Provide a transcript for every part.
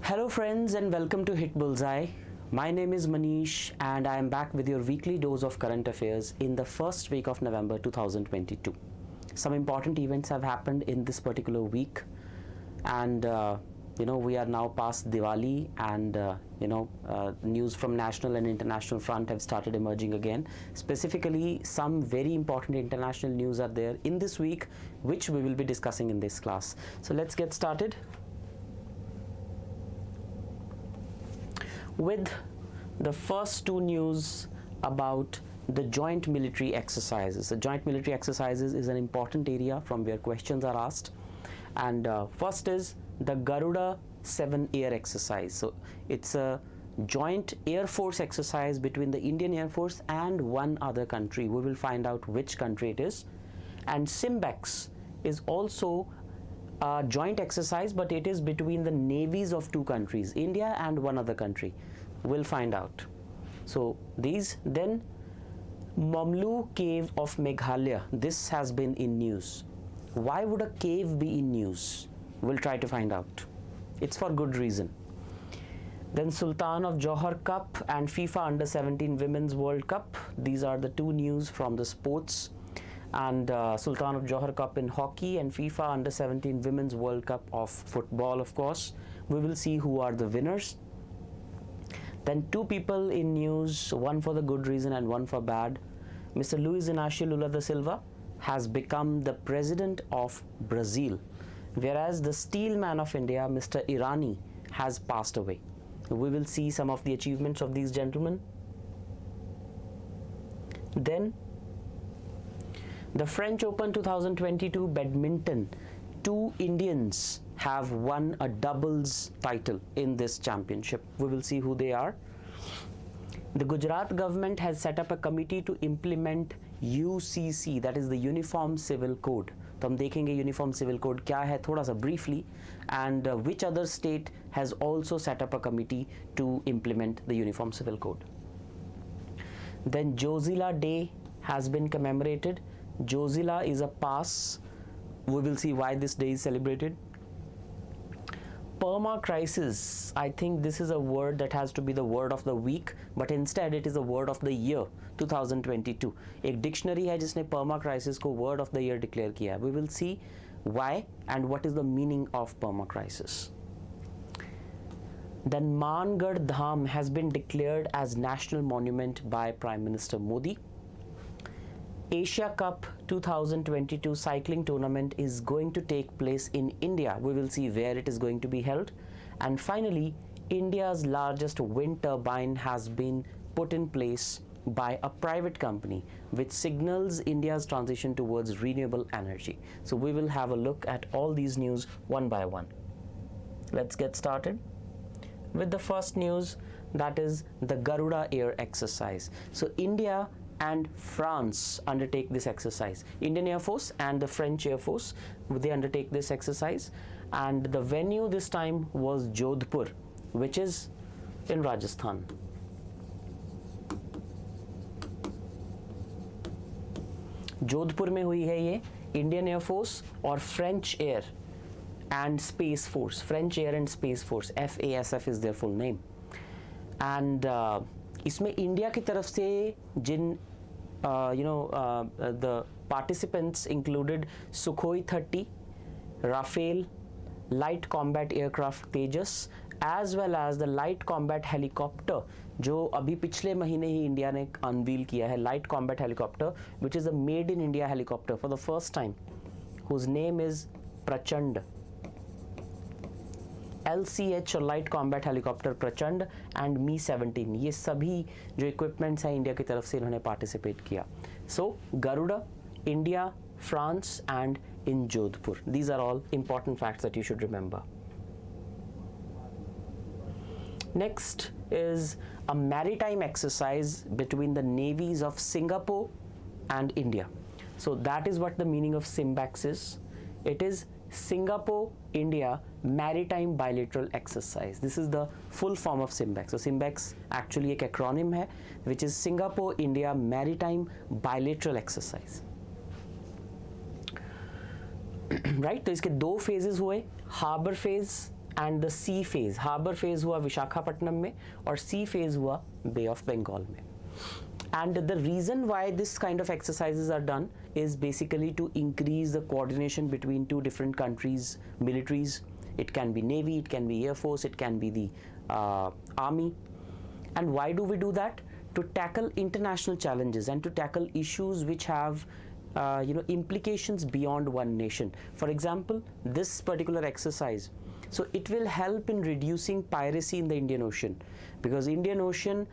Hello friends and welcome to Hitbullseye. My name is Manish and I am back with your weekly dose of current affairs in the first week of November 2022. Some important events have happened in this particular week and we are now past Diwali and news from national and international front have started emerging again. Specifically, some very important international news are there in this week which we will be discussing in this class. So let's get started with the first two news about the joint military exercises. The joint military exercises is an important area from where questions are asked, and first is the Garuda 7 air exercise. So it's a joint air force exercise between the Indian Air Force and one other country. We will find out which country it is. And Simbex is also a joint exercise, but it is between the navies of two countries, India and one other country. We'll find out. So these, then Mamloo Cave of Meghalaya, this has been in news. Why would a cave be in news? We'll try to find out. It's for good reason. Then Sultan of Johor Cup and FIFA Under 17 Women's World Cup. These are the two news from the sports. And Sultan of Johor Cup in hockey and FIFA Under 17 Women's World Cup of football, of course. We will see who are the winners. Then two people in news, one for the good reason and one for bad. Mr. Luiz Inácio Lula da Silva has become the president of Brazil, whereas the steel man of India, Mr. Irani, has passed away. We will see some of the achievements of these gentlemen. Then the French Open 2022 badminton, two Indians have won a doubles title in this championship. We will see who they are. The Gujarat government has set up a committee to implement UCC, that is the Uniform Civil Code. तो हम देखेंगे uniform civil code क्या है थोड़ा सा briefly, and which other state has also set up a committee to implement the Uniform Civil Code. Then Josila Day has been commemorated. Josila is a pass. We will see why this day is celebrated. Perma crisis, I think this is a word that has to be the word of the week, but instead it is the word of the year 2022. एक dictionary है जिसने perma crisis को word of the year declare किया है. We will see why and what is the meaning of perma crisis. Then Mangarh Dham has been declared as national monument by Prime Minister Modi. Asia Cup 2022 cycling tournament is going to take place in India. We will see where it is going to be held. And finally, India's largest wind turbine has been put in place by a private company, which signals India's transition towards renewable energy. So we will have a look at all these news one by one. Let's get started with the first news, that is the Garuda air exercise. So India and France undertake this exercise. Indian Air Force and the French Air Force, they undertake this exercise, and the venue this time was Jodhpur, which is in Rajasthan. Jodhpur में हुई है ये Indian air force और French air and space force, French air and space force, FASF is there full name. And इसमें India की तरफ से जिन the participants included Sukhoi 30, Rafale, light combat aircraft Tejas, as well as the light combat helicopter जो अभी पिछले महीने ही India ने unveil किया है, light combat helicopter which is a made in India helicopter for the first time, whose name is Prachand. LCH और light combat helicopter प्रचंड and Mi-17, ये सभी जो इक्विपमेंट्स हैं इंडिया की तरफ से इन्होंने पार्टिसिपेट किया. So Garuda, India, France and in Jodhpur. These are all important facts that you should remember. Next is a maritime exercise between the navies of Singapore and India. So that is what the meaning of Simbex is. It is Singapore-India Maritime Bilateral Exercise. This is the full form of Simbex. So Simbex actually एक acronym है, which is Singapore-India Maritime Bilateral Exercise. Right? तो इसके दो phases हुए, harbor phase and the sea phase, harbour phase हुआ विशाखापट्टनम में और सी phase हुआ बे ऑफ बंगाल में. And the reason why this kind of exercises are done is basically to increase the coordination between two different countries' militaries. It can be Navy, it can be Air Force, it can be the Army. And why do we do that? To tackle international challenges and to tackle issues which have implications beyond one nation. For example, this particular exercise, so it will help in reducing piracy in the Indian Ocean, because Indian Ocean,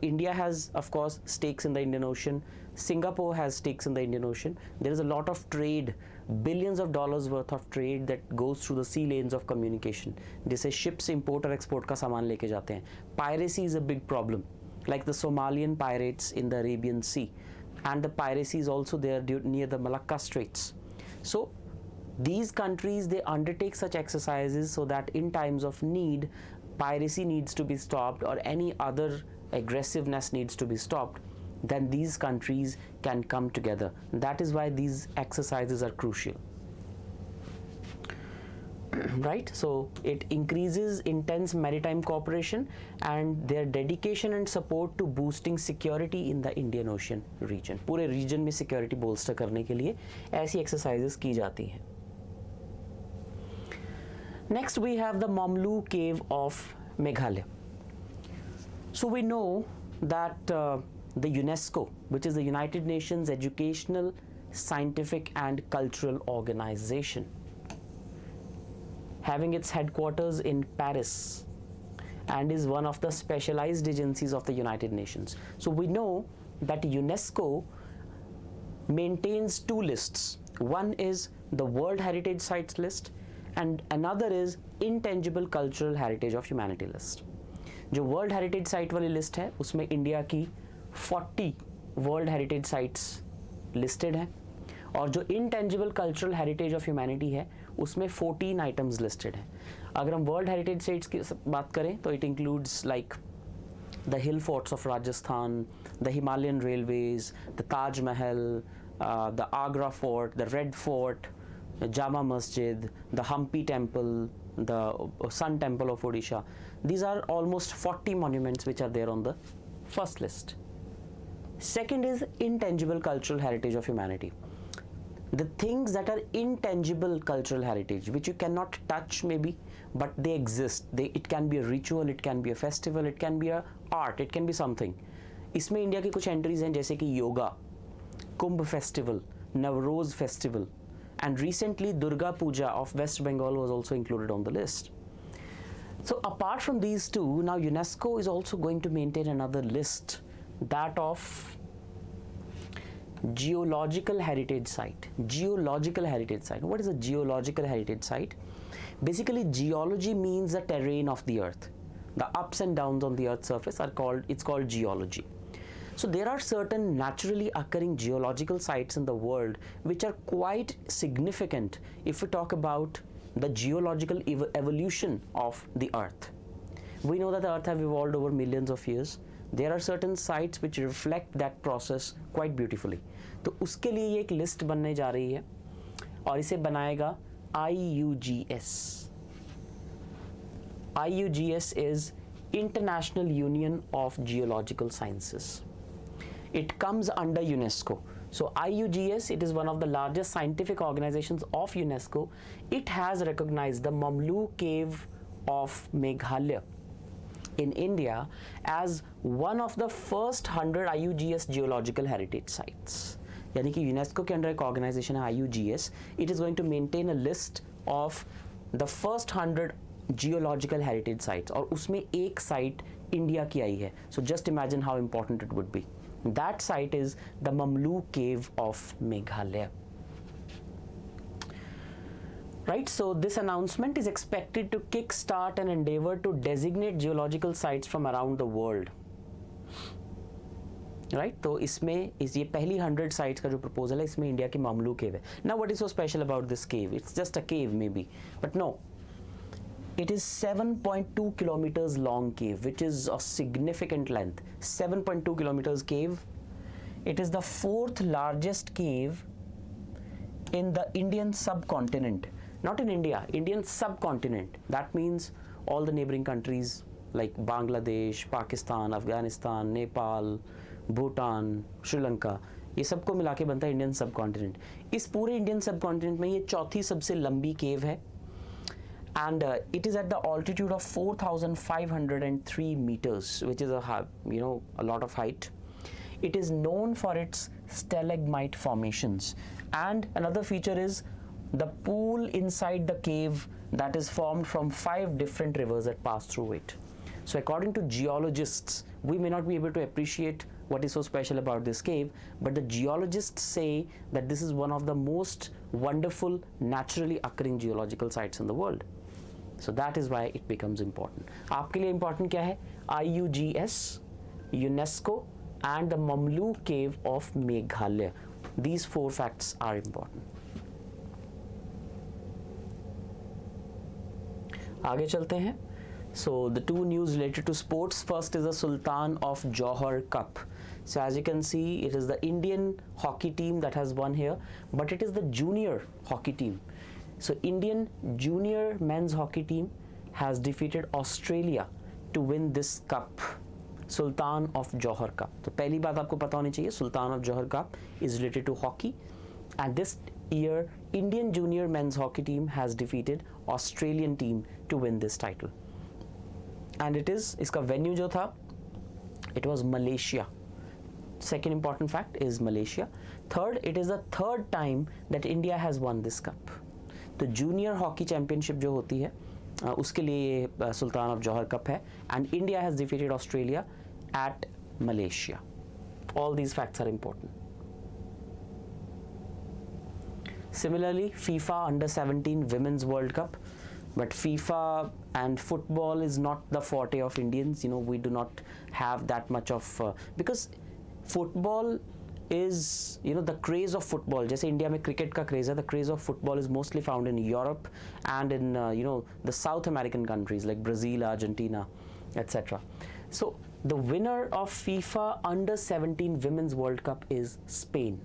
India has, of course, stakes in the Indian Ocean. Singapore has stakes in the Indian Ocean. There is a lot of trade, billions of dollars worth of trade that goes through the sea lanes of communication. जैसे ships import और export का सामान लेके जाते हैं. Piracy is a big problem, like the Somalian pirates in the Arabian Sea, and the piracy is also there near the Malacca Straits. So these countries, they undertake such exercises so that in times of need, piracy needs to be stopped or any other aggressiveness needs to be stopped, then these countries can come together. That is why these exercises are crucial. Right? So it increases intense maritime cooperation and their dedication and support to boosting security in the Indian Ocean region. पूरे region में security bolster करने के लिए ऐसी exercises की जाती हैं. Next we have the Mamloo Cave of Meghalaya. So we know that the UNESCO, which is the United Nations Educational, Scientific and Cultural Organization, having its headquarters in Paris and is one of the specialized agencies of the United Nations. So we know that UNESCO maintains two lists. One is the World Heritage Sites list and another is Intangible Cultural Heritage of Humanity list. जो world heritage site वाली list है उसमें India की 40 world heritage sites listed हैं और जो intangible cultural heritage of humanity है उसमें 14 आइटम्स लिस्टेड हैं. अगर हम वर्ल्ड हेरिटेज साइट्स की बात करें तो it includes like the hill forts of Rajasthan, the Himalayan railways, the Taj Mahal, the Agra fort, the red fort, Jama Masjid, the Hampi Temple, the Sun Temple of Odisha. These are almost 40 monuments which are there on the first list. Second is intangible cultural heritage of humanity. The things that are intangible cultural heritage, which you cannot touch maybe, but they exist. It can be a ritual, it can be a festival, it can be a art, it can be something. इसमें India की कुछ entries हैं जैसे कि yoga, Kumbh festival, Navroz festival, and recently Durga Puja of West Bengal was also included on the list. So apart from these two, now UNESCO is also going to maintain another list, that of geological heritage site. Geological heritage site. What is a geological heritage site? Basically, geology means the terrain of the earth. The ups and downs on the earth's surface are called geology. So there are certain naturally occurring geological sites in the world which are quite significant if we talk about the geological evolution of the earth. We know that the earth have evolved over millions of years. There are certain sites which reflect that process quite beautifully. तो उसके लिए ये एक list बनने जा रही है और इसे बनाएगा IUGS. IUGS is International Union of Geological Sciences. It comes under UNESCO. So IUGS, it is one of the largest scientific organizations of UNESCO. It has recognized the Mamloo Cave of Meghalaya in India as one of the first 100 IUGS geological heritage sites. यानी कि UNESCO के under एक organisation है IUGS. It is going to maintain a list of the first 100 geological heritage sites और उसमें एक site India की आई है. So just imagine how important it would be. That site is the Mamloo Cave of Meghalaya. Right, so this announcement is expected to kickstart an endeavor to designate geological sites from around the world. Right, तो इसमें ये पहली 100 sites का जो proposal है इसमें India की Mamloo Cave है. Now what is so special about this cave? It's just a cave maybe, but no. It is 7.2 kilometers long cave, which is a significant length. 7.2 kilometers cave. It is the 4th largest cave in the Indian subcontinent. not in India, Indian subcontinent. That means all the neighboring countries like Bangladesh, Pakistan, Afghanistan, Nepal, Bhutan, Sri Lanka, ये सबको मिला के बनता है Indian सब continent. इस पूरे Indian सब कॉन्टिनेंट में ये चौथी सबसे लंबी केव है, and it is at the altitude of 4,503 meters, which is a lot of height. It is known for its stalagmite formations, and another feature is the pool inside the cave that is formed from 5 different rivers that pass through it. So according to geologists, we may not be able to appreciate what is so special about this cave, but the geologists say that this is one of the most wonderful naturally occurring geological sites in the world. So that is why it becomes important. आपके लिए important क्या है? IUGS, UNESCO and the Mamloo Cave of Meghalaya. These 4 facts are important. आगे चलते हैं. So the 2 news related to sports. First is the Sultan of Johor Cup. So as you can see, it is the Indian hockey team that has won here, but it is the junior hockey team. So Indian junior men's hockey team has defeated Australia to win this cup, Sultan of Johor Cup. तो पहली बात आपको पता होनी चाहिए, Sultan of Johor Cup is related to hockey, and this year Indian junior men's hockey team has defeated Australian team to win this title. And it is, इसका venue जो था, it was Malaysia. Second important fact is Malaysia. Third, it is the 3rd time that India has won this cup. तो junior hockey championship जो होती है उसके लिए ये सुल्तान ऑफ जौहर कप है, and India has defeated Australia at Malaysia. All these facts are important. Similarly FIFA Under 17 Women's World Cup, but FIFA and football is not the forte of Indians. We do not have that much of because football is the craze of football. जैसे India में cricket का craze है, the craze of football is mostly found in Europe and in the South American countries like Brazil, Argentina, etc. So the winner of FIFA Under 17 Women's World Cup is Spain.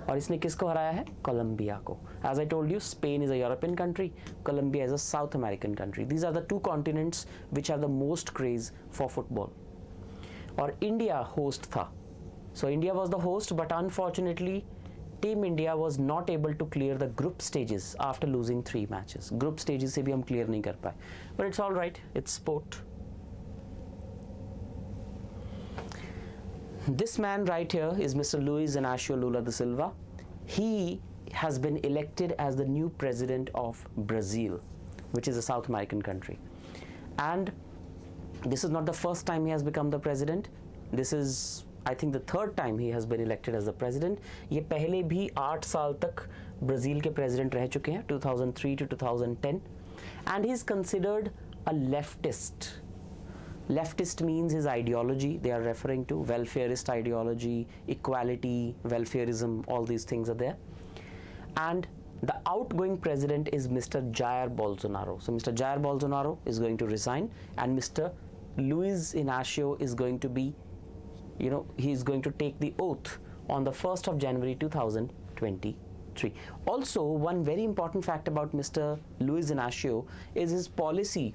और इसने किसको हराया है? Colombia को. As I told you, Spain is a European country, Colombia is a South American country. These are the 2 continents which have the most craze for football. और India host था. So India was the host, but unfortunately Team India was not able to clear the group stages after losing 3 matches. Group stages से भी हम clear नहीं कर पाए. But it's all right, it's sport. This man right here is Mr. Luiz Inácio Lula da Silva. He has been elected as the new president of Brazil, which is a South American country. And this is not the first time he has become the president. This is, I think, the 3rd time he has been elected as the president. ये पहले भी 8 साल तक Brazil के president रह चुके हैं, 2003 to 2010, and he is considered a leftist. Leftist means his ideology, they are referring to welfareist ideology, equality, welfareism, all these things are there. And the outgoing president is Mr. Jair Bolsonaro. So Mr. Jair Bolsonaro is going to resign, and Mr. Luiz Inácio is going to be, he is going to take the oath on the 1st of January 2023. Also, one very important fact about Mr. Luiz Inácio is his policy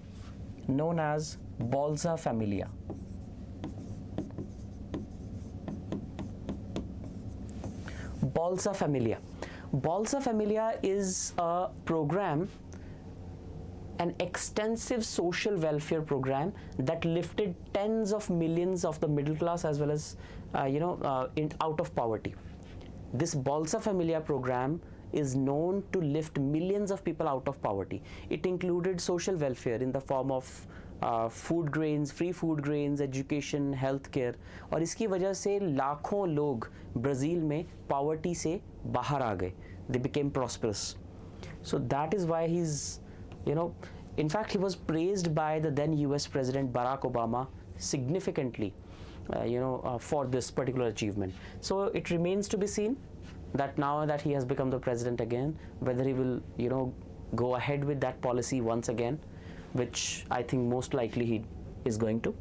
known as Bolsa Familia. Bolsa Familia. Bolsa Familia is a program, an extensive social welfare program that lifted tens of millions of the middle class as well as out of poverty. This Bolsa Familia program is known to lift millions of people out of poverty. It included social welfare in the form of food grains, free food grains, education, healthcare, और इसकी वजह से लाखों लोग Brazil में poverty से बाहर आ गए. They became prosperous. So that is why he's, in fact, he was praised by the then US President Barack Obama significantly, for this particular achievement. So it remains to be seen that now that he has become the president again, whether he will, go ahead with that policy once again, which I think most likely he is going to.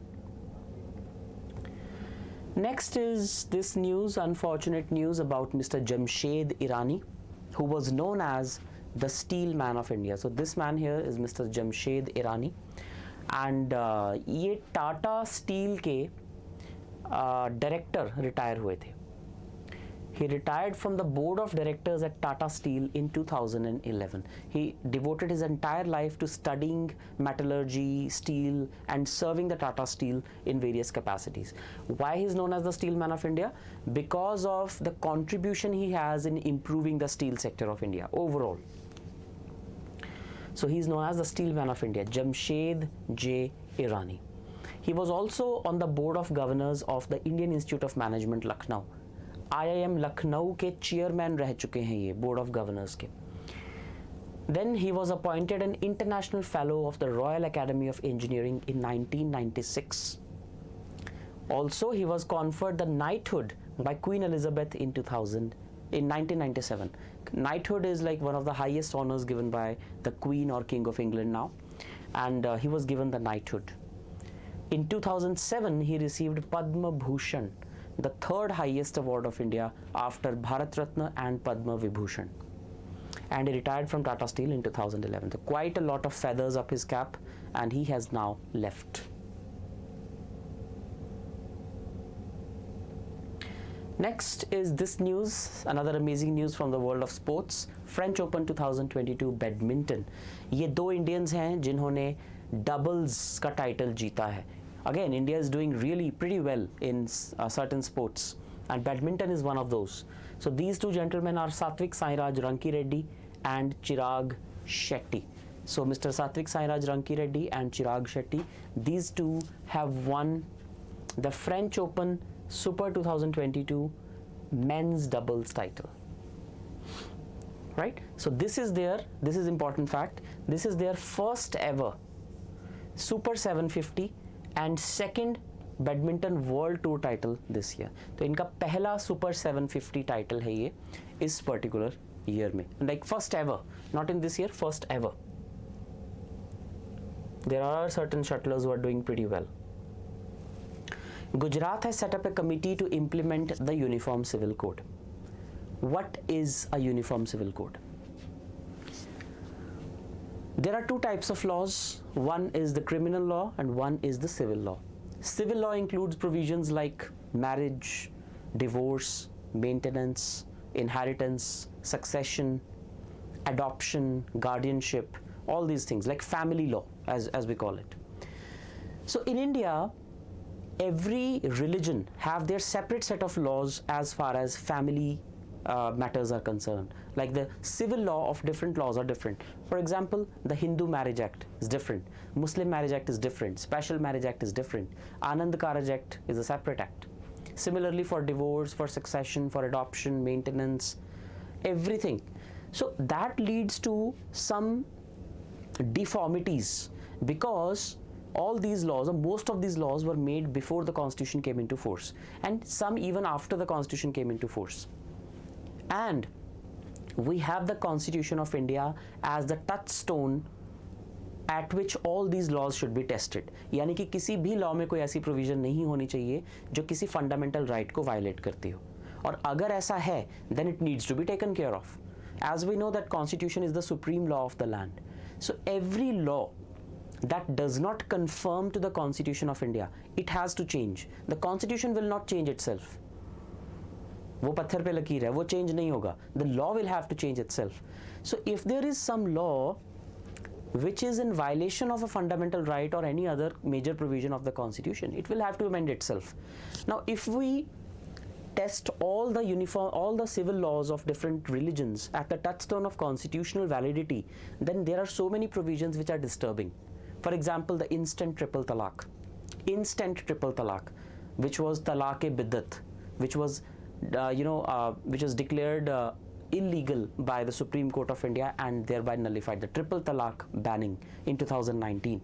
Next is this news, unfortunate news about Mr. Jamshed Irani, who was known as the steel man of India. So this man here is Mr. Jamshed Irani, and ये Tata steel के director retire हुए थे. He retired from the board of directors at Tata Steel in 2011. He devoted his entire life to studying metallurgy, steel, and serving the Tata Steel in various capacities. Why he is known as the Steel Man of India? Because of the contribution he has in improving the steel sector of India overall. So he is known as the Steel Man of India, Jamshed J. Irani. He was also on the board of governors of the Indian Institute of Management, Lucknow. IIM Lucknow के chairman रह चुके हैं ये board of governors के. Then he was appointed an international fellow of the Royal Academy of Engineering in 1996. Also, he was conferred the knighthood by Queen Elizabeth in 1997. Knighthood is like one of the highest honors given by the Queen or King of England now, and he was given the knighthood. In 2007, he received Padma Bhushan, the third highest award of India after Bharat Ratna and Padma Vibhushan. And he retired from Tata Steel in 2011. So quite a lot of feathers up his cap, and he has now left. Next is this news, another amazing news from the world of sports. French Open 2022 badminton. ये दो Indians हैं जिन्होंने doubles का title जीता है. Again, India is doing really pretty well in certain sports, and badminton is one of those. So these two gentlemen are Satvik Sairaj Ranki Reddy and Chirag Shetty. So Mr. Satvik Sairaj Ranki Reddy and Chirag Shetty, these two have won the French Open Super 2022 men's doubles title. Right? So this is important fact, this is their first ever Super 750 and second badminton world tour title this year. तो इनका पहला super 750 title है ये इस particular year में, like first ever, not in this year, first ever. There are certain shuttlers who are doing pretty well. Gujarat has set up a committee to implement the Uniform Civil Code. What is a Uniform Civil Code? There are two types of laws. One is the criminal law and one is the civil law. Civil law includes provisions like marriage, divorce, maintenance, inheritance, succession, adoption, guardianship, all these things, like family law as we call it. So in India, every religion have their separate set of laws as far as family matters are concerned. Like the civil law of different laws are different. For example, the Hindu Marriage Act is different, Muslim Marriage Act is different, Special Marriage Act is different, Anand Karaj Act is a separate act. Similarly for divorce, for succession, for adoption, maintenance, everything. So that leads to some deformities because all these laws, or most of these laws, were made before the Constitution came into force, and some even after the Constitution came into force. And we have the Constitution of India as the touchstone at which all these laws should be tested. यानी कि किसी भी law में कोई ऐसी provision नहीं होनी चाहिए जो किसी फंडामेंटल राइट को वायलेट करती हो, और अगर ऐसा है then it needs to be taken care of. As we know that Constitution is the supreme law of the land. So every law that does not conform to the Constitution of India, it has to change. The Constitution will not change itself. वो पत्थर पे लकीर है, वो change नहीं होगा. The law will have to change itself. So if there is some law which is in violation of a fundamental right or any other major provision of the Constitution, it will have to amend itself. Now if we test all the civil laws of different religions at the touchstone of constitutional validity, then there are so many provisions which are disturbing. For example, the instant triple talaq, which was talaq-e-biddat, which was declared illegal by the Supreme Court of India and thereby nullified, the triple talaq banning in 2019.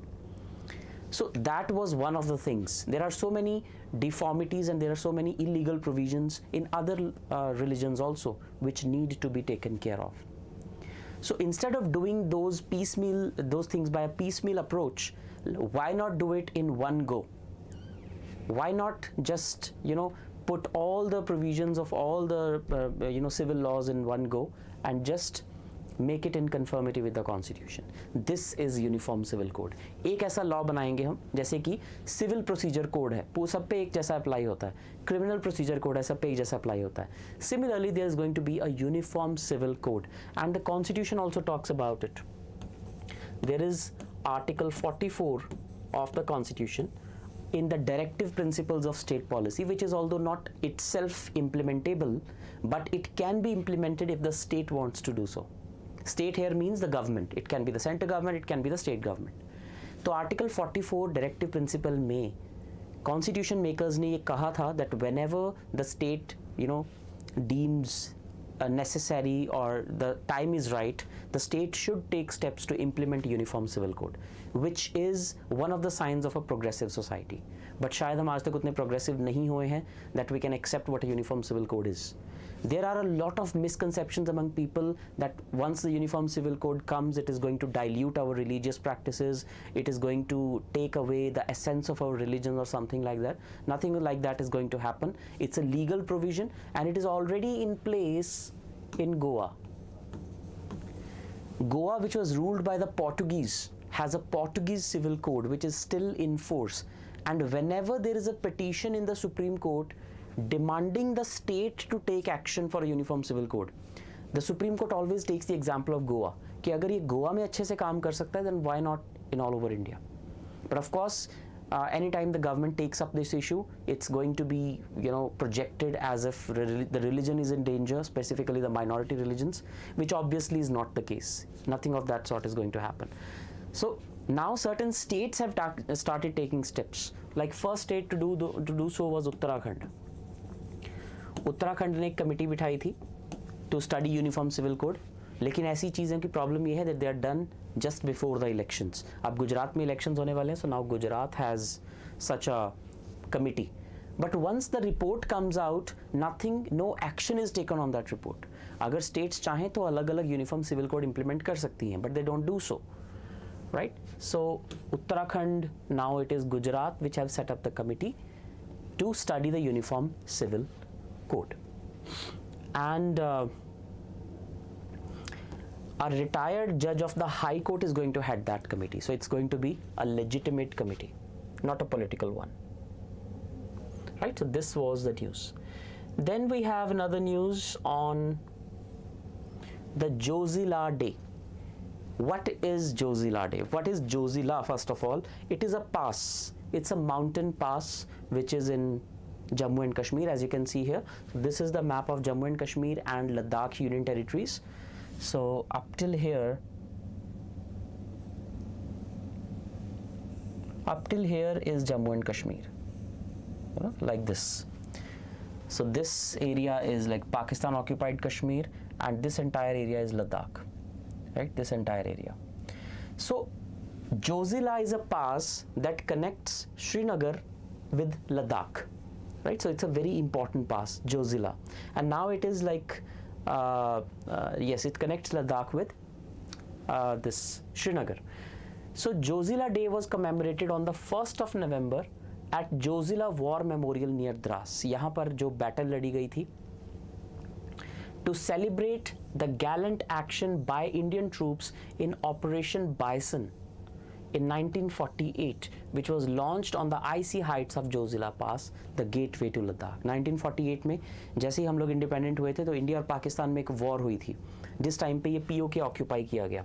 So that was one of the things. There are so many deformities and there are so many illegal provisions in other religions also which need to be taken care of. So instead of doing those things by a piecemeal approach, why not do it in one go? Why not just put all the provisions of all the civil laws in one go and just make it in conformity with the constitution. This is uniform civil code. एक ऐसा law बनाएंगे हम जैसे कि civil procedure code है, वो सब पे एक जैसा अप्लाई होता है, क्रिमिनल प्रोसीजर कोड है, सब पे एक जैसा अप्लाई होता है. Similarly, there is going to be a uniform civil code, and the constitution also talks about it. There is Article 44 of the constitution in the directive principles of state policy, which is although not itself implementable, but it can be implemented if the state wants to do so. State here means the government. It can be the center government, it can be the state government. तो Article 44 directive principle में constitution makers ने ये कहा था that whenever the state deems necessary or the time is right, the state should take steps to implement uniform civil code, which is one of the signs of a progressive society. But शायद हम आज तक उतने progressive नहीं हुए हैं that we can accept what a uniform civil code is. There are a lot of misconceptions among people that once the uniform civil code comes, it is going to dilute our religious practices, it is going to take away the essence of our religion or something like that. Nothing like that is going to happen. It's a legal provision and it is already in place in Goa. Goa, which was ruled by the Portuguese, has a Portuguese civil code which is still in force, and whenever there is a petition in the Supreme Court demanding the state to take action for a uniform civil code, the Supreme Court always takes the example of Goa, कि अगर ये गोवा में अच्छे से काम कर सकता है, then why not in all over India? But of course, anytime the government takes up this issue, it's going to be projected as if the religion is in danger, specifically the minority religions, which obviously is not the case. Nothing of that sort is going to happen. So now certain states have started taking steps. Like first state to do so was Uttarakhand. Uttarakhand ने एक committee बिठाई थी to study uniform civil code, लेकिन ऐसी चीज़ों की problem ये है that they are done just before the elections. अब गुजरात में इलेक्शंस होने वाले हैं, so now Gujarat has such a committee, but once the report comes out nothing, no action is taken on that report. अगर स्टेट्स चाहें तो अलग अलग यूनिफॉर्म सिविल कोड इंप्लीमेंट कर सकती हैं, but they don't do so, right. So Uttarakhand, now it is Gujarat which have set up the committee to study the uniform civil code, and a retired judge of the High Court is going to head that committee, so it's going to be a legitimate committee, not a political one, right? So this was the news. Then we have another news on the Josila Day. What is Josila Day? What is Josila? First of all, it is a pass. It's a mountain pass which is in Jammu and Kashmir, as you can see here. This is the map of Jammu and Kashmir and Ladakh Union Territories. So up till here is Jammu and Kashmir, like this. So this area is like Pakistan occupied Kashmir, and this entire area is Ladakh, right? This entire area. So Josila is a pass that connects Srinagar with Ladakh, right? So it's a very important pass, Josila, and now it is like yes, it connects Ladakh with this Srinagar. So Josila Day was commemorated on the 1st of November at Josila War Memorial near Dras. यहाँ पर जो battle लड़ी गई थी, to celebrate the gallant action by Indian troops in Operation Bison in 1948, which was launched on the icy heights of Josila Pass, the gateway to Ladakh. 1948 में जैसे ही हम लोग इंडिपेंडेंट हुए थे तो इंडिया और पाकिस्तान में एक वॉर हुई थी, जिस टाइम पे ये POK ऑक्यूपाई किया गया.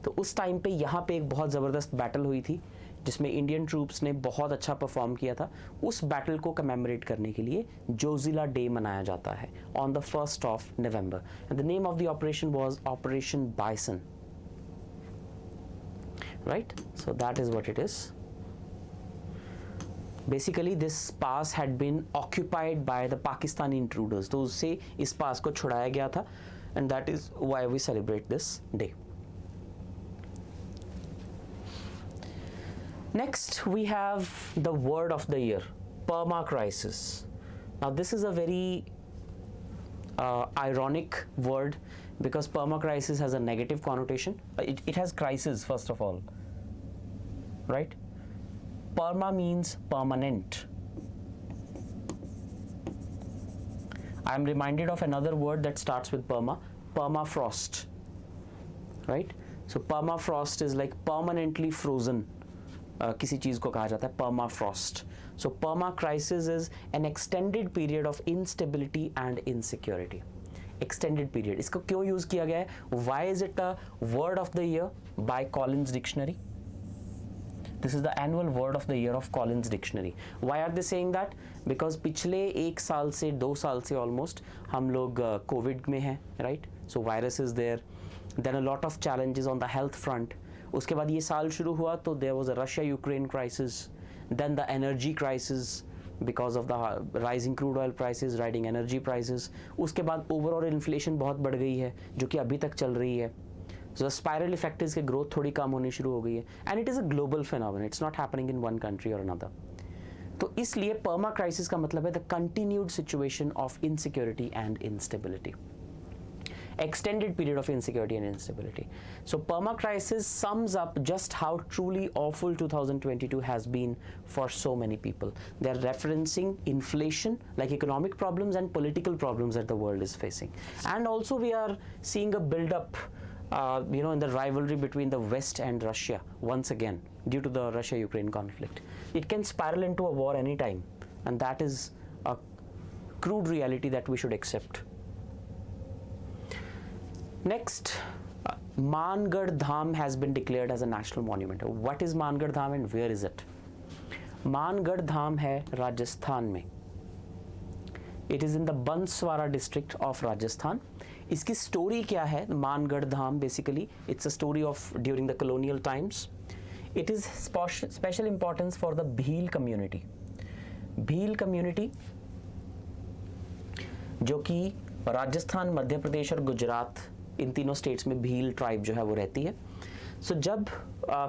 तो उस टाइम पे यहाँ पे एक बहुत ज़बरदस्त बैटल हुई थी जिसमें इंडियन ट्रूप्स ने बहुत अच्छा परफॉर्म किया था. उस बैटल को कमेमोरेट करने के लिए जोजिला डे मनाया जाता है on the 1st of November. And the name of the operation was operation bison, right? So that is what it is. Basically this pass had been occupied by the Pakistani intruders, तो उससे इस पास को छुड़ाया गया था, and that is why we celebrate this day. Next we have the word of the year, perma crisis. Now this is a very ironic word because perma crisis has a negative connotation. It has crisis first of all, right? Perma means permanent. I am reminded of another word that starts with perma, permafrost. Right. So permafrost is like permanently frozen, किसी चीज़ को कहा जाता है permafrost. So perma crisis is an extended period of instability and insecurity. Extended period, इसको क्यों use किया गया है? Why is it a word of the year by Collins Dictionary? This is the annual word of the year of Collins Dictionary. Why are they saying that? Because पिछले 1 साल से 2 साल से almost हम लोग कोविड में हैं, right? So virus is there. Then a lot of challenges on the health front. उसके बाद ये साल शुरू हुआ तो there was a Russia-Ukraine crisis. Then the energy crisis because of the rising crude oil prices, rising energy prices. उसके बाद overall inflation बहुत बढ़ गई है जो कि अभी तक चल रही है. So the spiral effect is कि growth थोड़ी कम होनी शुरू हो गई है. And it is a global phenomenon. It's not happening in one country or another. तो इसलिए perma crisis का मतलब है the continued situation of insecurity and instability. Extended period of insecurity and instability. So perma crisis sums up just how truly awful 2022 has been for so many people. They are referencing inflation, like economic problems and political problems that the world is facing. And also we are seeing a build-up in the rivalry between the West and Russia once again due to the Russia-Ukraine conflict. It can spiral into a war anytime, and that is a crude reality that we should accept. Next, Mangarh Dham has been declared as a national monument. What is Mangarh Dham and where is it? Mangarh Dham है राजस्थान में. It is in the Banswara district of Rajasthan. इसकी story क्या है? मानगढ़ धाम basically it's a story of during the colonial times. It is special importance for the Bhil community. Bhil community जो कि राजस्थान, मध्य प्रदेश और गुजरात, इन तीनों states में भील ट्राइब जो है वो रहती है. सो जब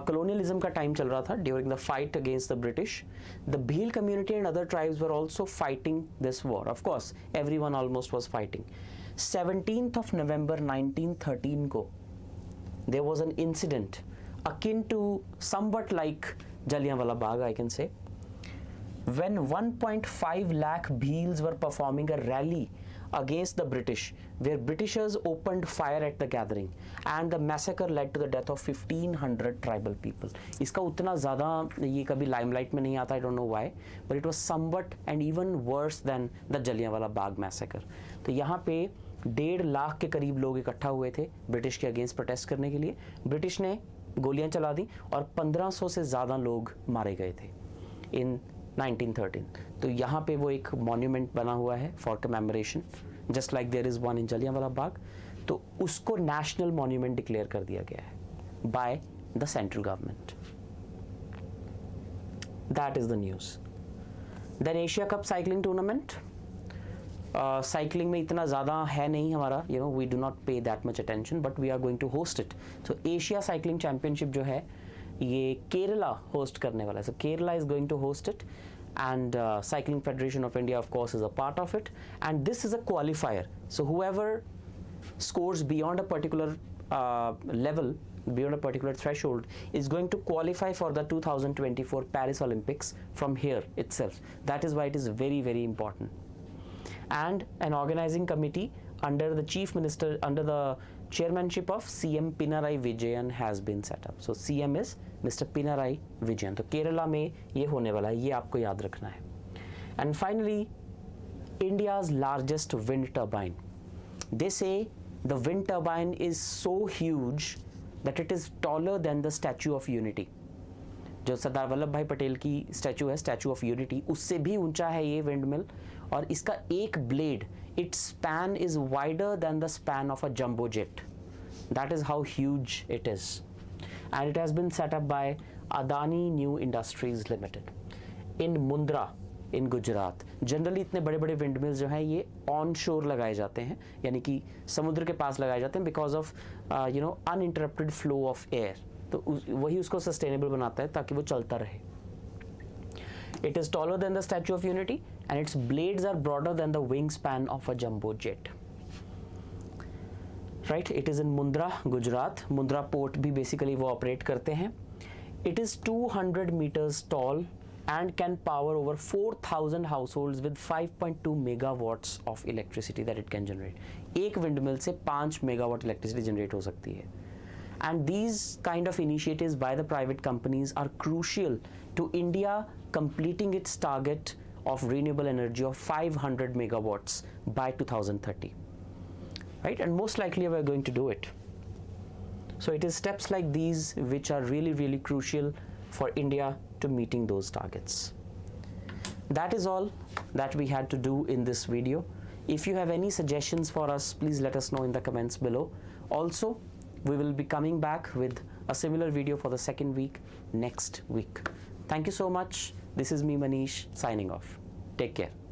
colonialism का टाइम चल रहा था during the fight against the British, the Bhil community and other tribes were also fighting this war. Of course everyone almost was fighting. 17th of November 1913 को there was an incident akin to somewhat like Jallianwala Bagh, I can say, when 1.5 lakh Bhils were performing a rally against the British, where Britishers opened fire at the gathering, and the massacre led to the death of 1500 tribal people. इसका उतना ज़्यादा ये कभी limelight में नहीं आता, I don't know why, but it was somewhat and even worse than the Jallianwala Bagh massacre. तो यहाँ पे 1.5 लाख के करीब लोग इकट्ठा हुए थे ब्रिटिश के अगेंस्ट प्रोटेस्ट करने के लिए. ब्रिटिश ने गोलियां चला दी और 1500 से ज़्यादा लोग मारे गए थे इन 1913. तो यहाँ पे वो एक मॉन्यूमेंट बना हुआ है for commemoration, just like there is one in Jallianwala Bagh. तो उसको नेशनल मॉन्यूमेंट डिक्लेयर कर दिया गया है by the central government. That is the news. Then Asia cup cycling tournament. Cycling में इतना ज़्यादा है नहीं हमारा, we do not pay that much attention, but we are going to host it. So Asia cycling championship जो है ये Kerala host करने वाला है. सो Kerala is going to host it, and Cycling Federation of India of course is a part of it, and this is a qualifier. So whoever scores beyond a particular level, beyond a particular threshold, is going to qualify for the 2024 Paris Olympics from here itself. That is why it is very, very important. And an organizing committee under the chief minister, under the chairmanship of CM Pinarayi Vijayan has been set up. So CM is Mr. Pinarayi Vijayan. तो केरला में ये होने वाला है, ये आपको याद रखना है. And finally, India's largest wind turbine. They say the wind turbine is so huge that it is taller than the Statue of Unity. जो सरदार वल्लभ भाई पटेल की स्टैचू है, स्टैचू ऑफ यूनिटी, उससे भी ऊंचा है ये विंड मिल. और इसका एक blade, it's span is wider than the span of a jumbo jet. That is how huge it is. And it has been set up by Adani new industries limited in Mundra in Gujarat. Generally इतने बड़े बड़े wind mills जो हैं ये on शोर लगाए जाते हैं, यानी कि समुद्र के पास लगाए जाते हैं, because of uninterrupted flow of air. तो वही उसको सस्टेनेबल बनाता है ताकि वो चलता रहे. It is taller than the Statue of Unity and its blades are broader than the wingspan of a jumbo jet. Right? It is in Mundra, Gujarat. Mundra port भी basically वो operate करते हैं. It is 200 meters tall and can power over 4,000 households with 5.2 megawatts of electricity that it can generate. एक windmill से 5 megawatt electricity generate हो सकती है. And these kind of initiatives by the private companies are crucial to India completing its target of renewable energy of 500 megawatts by 2030, right? And most likely we're going to do it. So it is steps like these which are really, really crucial for India to meeting those targets. That is all that we had to do in this video. If you have any suggestions for us, please let us know in the comments below. Also, we will be coming back with a similar video for the second week next week. Thank you so much. This is me, Manish, signing off. Take care.